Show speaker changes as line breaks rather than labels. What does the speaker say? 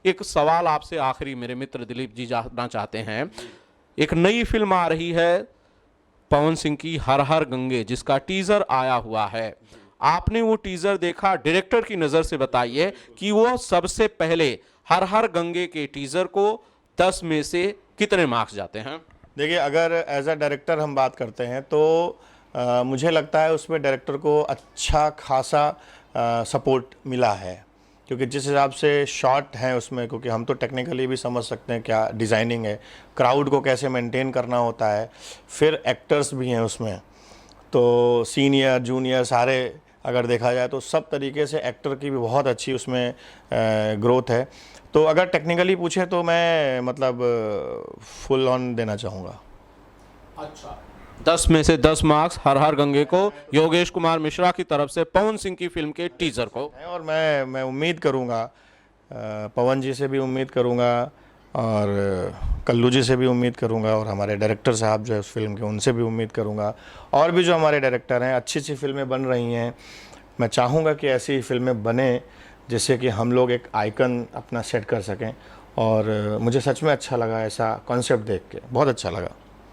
एक सवाल आपसे आखिरी मेरे मित्र दिलीप जी जानना चाहते हैं, एक नई फिल्म आ रही है पवन सिंह की हर हर गंगे, जिसका टीजर आया हुआ है, आपने वो टीजर देखा? डायरेक्टर की नजर से बताइए कि वो सबसे पहले हर हर गंगे के टीजर को 10 में से कितने मार्क्स जाते हैं?
देखिए, अगर एज अ डायरेक्टर हम बात करते हैं तो मुझे लगता है उसमें डायरेक्टर को अच्छा खासा सपोर्ट मिला है, क्योंकि जिस हिसाब से शॉट हैं उसमें, क्योंकि हम तो टेक्निकली भी समझ सकते हैं क्या डिज़ाइनिंग है, क्राउड को कैसे मेंटेन करना होता है, फिर एक्टर्स भी हैं उसमें, तो सीनियर जूनियर सारे अगर देखा जाए तो सब तरीके से एक्टर की भी बहुत अच्छी उसमें ग्रोथ है। तो अगर टेक्निकली पूछे तो मैं मतलब फुल ऑन देना चाहूँगा।
अच्छा, 10 में से 10 मार्क्स हर हर गंगे को, योगेश कुमार मिश्रा की तरफ से पवन सिंह की फिल्म के टीजर को।
और मैं उम्मीद करूँगा, पवन जी से भी उम्मीद करूँगा और कल्लू जी से भी उम्मीद करूँगा, और हमारे डायरेक्टर साहब जो है उस फिल्म के, उनसे भी उम्मीद करूँगा, और भी जो हमारे डायरेक्टर हैं, अच्छी अच्छी फिल्में बन रही हैं। मैं चाहूँगा कि ऐसी फिल्में बने जिससे कि हम लोग एक आइकन अपना सेट कर सकें, और मुझे सच में अच्छा लगा ऐसा कॉन्सेप्ट देख के, बहुत अच्छा लगा।